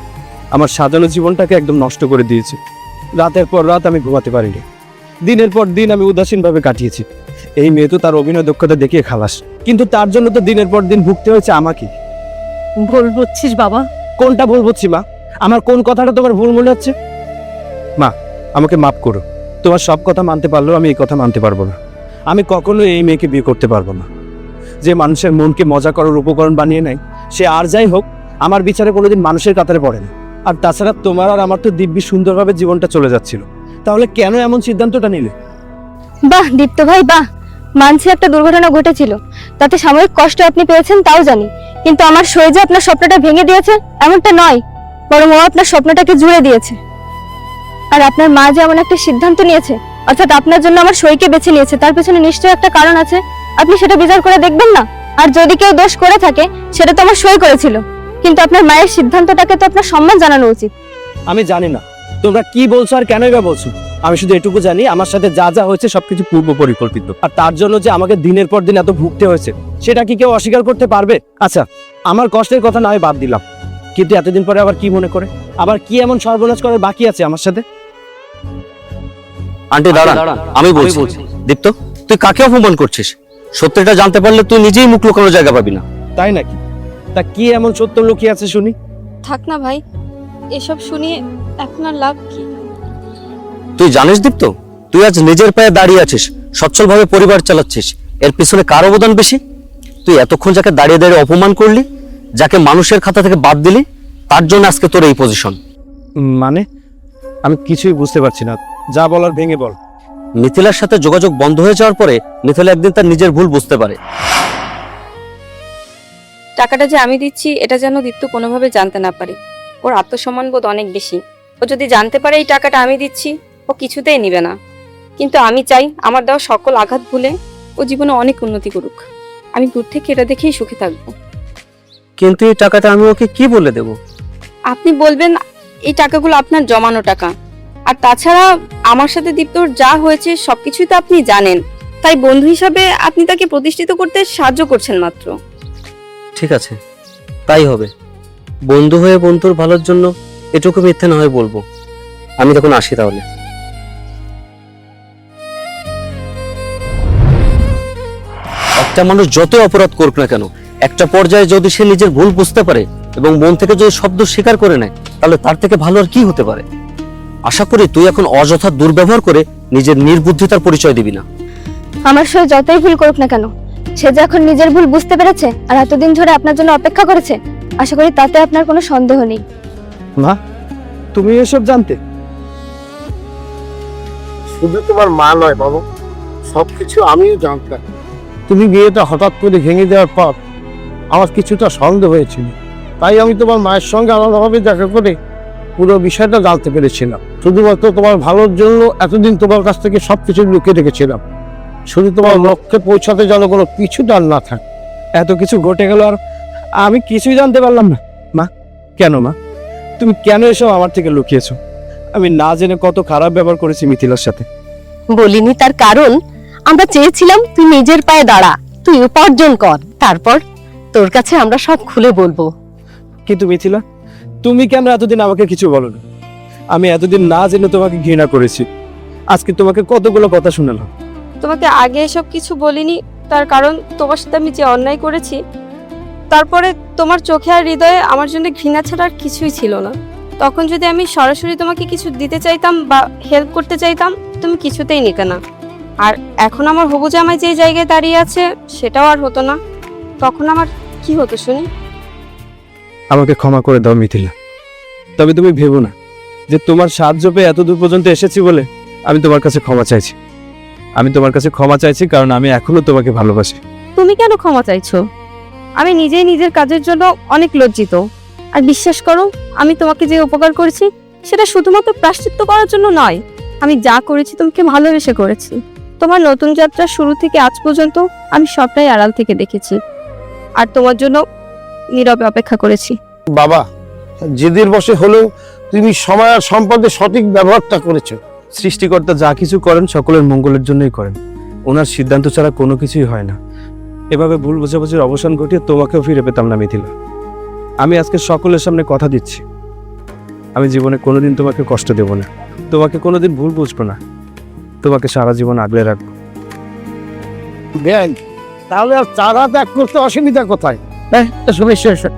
আমার সাজানো জীবনটাকে একদম নষ্ট করে দিয়েছে। রাতের পর রাত আমি ঘুমাতে পারিনি, দিনের পর দিন আমি উদাসীনভাবে কাটিয়েছি। এই মেয়ে তো তার অভিনয় দক্ষতা দেখিয়ে খালাস, কিন্তু তার জন্য তো দিনের পর দিন ভুগতে হয়েছে আমাকে। ভুল বুঝছিস বাবা। কোনটা ভুল বুঝছি মা? আমার কোন কথাটা তোমার ভুল মনে হচ্ছে? মা, আমাকে মাফ করো। তোমার সব কথা মানতে পারলেও আমি এই কথা মানতে পারবো না। আমি কখনো এই মেয়েকে বিয়ে করতে পারবো না। যে মানুষের মনকে মজা করার উপকরণ বানিয়ে নেয়, সে আর যাই হোক আমার বিচারে কোনোদিন মানুষের কাতারে পড়ে না। আর তাছাড়া তোমার আর আমার তো দিব্যি সুন্দরভাবে জীবনটা চলে যাচ্ছিল, তাহলে কেন এমন সিদ্ধান্তটা নিলে? বাহ দীপ্ত ভাই বাহ, মানছি একটা দুর্ঘটনা ঘটেছিল, তাতে সাময়িক কষ্ট আপনি পেয়েছেন তাও জানি, কিন্তু আমার সই যে আপনার স্বপ্নটা ভেঙে দিয়েছে এমনটা নয়, বরং ও আপনার স্বপ্নটাকে জুড়ে দিয়েছে। আর আপনার মা যে এমন একটা সিদ্ধান্ত নিয়েছে, অর্থাৎ আপনার জন্য আমার সইকে বেছে নিয়েছে, তার পেছনে নিশ্চয়ই একটা কারণ আছে। আপনি সেটা বিচার করে দেখবেন না? আর যদি কেউ দোষ করে থাকে সেটা তো আমার সই করেছিল, কিন্তু আপনার মায়ের সিদ্ধান্তটাকে তো আপনার সম্মান জানানো উচিত। আমি জানি না তোমরা কি বলছো আর কেনই বা বলছো, আমি শুধু এটুকু জানি আমার সাথে যা যা হয়েছে সবকিছু পূর্ব পরিকল্পিত, আর তার জন্য যে আমাকে দিনের পর দিন এত ভুগতে হয়েছে সেটা কি কেউ অস্বীকার করতে পারবে? আচ্ছা, আমার কষ্টের কথা না হয় বাদ দিলাম, কিন্তু এতদিন পরে আবার কি মনে করে, আবার কি এমন সর্বনাশ করার বাকি আছে আমার সাথে? আন্টি দাঁড়ান, আমি বলছি। দীপ্ত, তুই কাকে অপমান করছিস? সত্যিটা জানতে পারলে তুই নিজেই মুখ লুকানোর জায়গা পাবি না। তাই নাকি? তা কি এমন সত্য লুকিয়ে আছে শুনি? থাক না ভাই, এসব শুনিয়ে এখন আর লাভ কি? তুই জানিস দীপ্ত, তুই আজ নিজের পায়ে দাঁড়িয়ে আছিস, সচ্ছলভাবে পরিবার চালাচ্ছিস, এর পিছনে কার অবদান বেশি? তুই এতক্ষণ যাকে দাঁড়িয়ে দাঁড়িয়ে অপমান করলি, যাকে মানুষের খাতা থেকে বাদ দিলি, তার জন্য আজকে তোর এই পজিশন। মানে আমি কিছুই বুঝতে পারছি না, যা বলার ভেঙে বল। মিথিলার সাথে যোগাযোগ বন্ধ হয়ে যাওয়ার পরে মিথিলা একদিন তার নিজের ভুল বুঝতে পারে। টাকাটা যে আমি দিচ্ছি এটা যেন দীপ্ত কোনোভাবে জানতে না পারে। ওর আত্মসম্মান বোধ অনেক বেশি, ও যদি জানতে পারে এই টাকাটা আমি দিচ্ছি ও কিছুতেই নিবে না। কিন্তু আমি চাই আমার দেওয়া সকল আঘাত ভুলে ও জীবনে অনেক উন্নতি করুক। আমি দূর থেকে এটা দেখেই সুখে থাকবো। কিন্তু এই টাকাটা আমি ওকে কি বলে দেব? আপনি বলবেন এই টাকাগুলো আপনার জমানো টাকা, আর তাছাড়া আমার সাথে দীপ্তর যা হয়েছে সবকিছুই তো আপনি জানেন, তাই বন্ধু হিসাবে আপনি তাকে প্রতিষ্ঠিত করতে সাহায্য করছেন মাত্র। ঠিক আছে, তাই হবে। বন্ধু হয়ে বন্ধুর ভালোর জন্য এটুকু মিথ্যে না হয় বলবো। আমি তখন আসি তাহলে। একটা মানুষ যতই অপরাধ করুক না কেন, একটা পর্যায়ে যদি সে নিজের ভুল বুঝতে পারে এবং মন থেকে যদি শব্দ স্বীকার করে নেয়, তাহলে তার থেকে ভালো আর কি হতে পারে? আশা করি তুই এখন অযথা দুর্ব্যবহার করে নিজের নির্বুদ্ধিতার পরিচয় দিবি না। আমার সই যতই ভুল করুক না কেন, সে যে এখন নিজের ভুল বুঝতে পেরেছে আর এতদিন ধরে আপনার জন্য অপেক্ষা করেছে, আশা করি তাতে আপনার কোনো সন্দেহ নেই। মা, তুমি এসব জানতে? শুধু তোমার মা নয় বাবা, সবকিছু আমিও জানতাম। তুমি বিয়েটা হঠাৎ করে ভেঙে দেওয়ার পর আমার কিছুটা সন্দেহ হয়েছিল, তাই আমি তোমার মায়ের সঙ্গে আলাদাভাবে দেখা করে পুরো বিষয়টা জানতে পেরেছিলাম। শুধুমাত্র তোমার ভালোর জন্য এতদিন তোমার কাছ থেকে সবকিছু লুকিয়ে রেখেছিলাম, শুধু তোমার লক্ষ্যে পৌঁছাতে যেন কোনো পিছুটা না থাকে। এত কিছু ঘটে গেল আর আমি কিছুই জানতে পারলাম না। মা, কেন মা, তুমি কেন এসব আমার থেকে লুকিয়েছো? আমি না জেনে কত খারাপ ব্যবহার করেছি মিথিলার সাথে। বলিনি তার কারণ, আমরা চেয়েছিলাম তুই নিজের পায়ে দাঁড়া, তুই উপার্জন কর, তারপর তোর কাছে আমরা সব খুলে বলবো। কিন্তু মিথিলা, তুমি কেন এতদিন আমাকে কিছু বলোনি? আমি এতদিন না জেনে তোমাকে ঘৃণা করেছি, আজকে তোমাকে কতগুলো কথা শুনলাম। তোমাকে আগে এসব কিছু বলিনি, তার কারণ তোমার সাথে আমি যে অন্যায় করেছি, তারপরে তোমার চোখে আর হৃদয়ে আমার জন্য ঘৃণা ছাড়া আর কিছুই ছিল না। তখন যদি আমি সরাসরি তোমাকে কিছু দিতে চাইতাম বা হেল্প করতে চাইতাম, তুমি কিছুতেই নিতে না। আর এখন আমার হবু জামাই যে জায়গায় দাঁড়িয়ে আছে সেটাও আর হতো না, তখন আমার কি হতো শুনি? আমাকে ক্ষমা করে দাও মিথিলা, তবে তুমি ভেবো না যে তোমার সাহায্য পেয়ে এত দূর পর্যন্ত এসেছি বলে আমি তোমার কাছে ক্ষমা চাইছি। আমি তোমার কাছে ক্ষমা চাইছি কারণ আমি এখনো তোমাকে ভালোবাসি। তুমি কেন ক্ষমা চাইছো? আমি নিজেই নিজের কাজের জন্য অনেক লজ্জিত। আর বিশ্বাস করো, আমি তোমাকে যে উপকার করেছি সেটা শুধুমাত্র প্রায়শ্চিত্ত করার জন্য নয়, আমি যা করেছি তোমাকে ভালোবেসে করেছি। তোমার নতুন যাত্রা শুরু থেকে আজ পর্যন্ত আমি সবটাই আড়াল থেকে দেখেছি, আর তোমার জন্য নীরবে অপেক্ষা করেছি। বাবা, জেদের বশে হলেও তুমি সময় আর সম্পদের সঠিক ব্যবহারটা করেছো। সৃষ্টিকর্তা যা কিছু করেন সকলের মঙ্গলের জন্যই করেন, ওনার সিদ্ধান্ত ছাড়া কোনো কিছুই হয় না। এভাবে ভুল বোঝাবুঝির অবসান ঘটিয়ে তোমাকেও ফিরে পেতাম না মিথিলা। আমি আজকে সকলের সামনে কথা দিচ্ছি, আমি জীবনে কোনোদিন তোমাকে কষ্ট দেব না, তোমাকে কোনোদিন ভুল বুঝবো না, তোমাকে সারা জীবন আগলে রাখবো। তাহলে আর চারা ত্যাগ করতে অসুবিধা কোথায়? হ্যাঁ, এসো এসো এসো।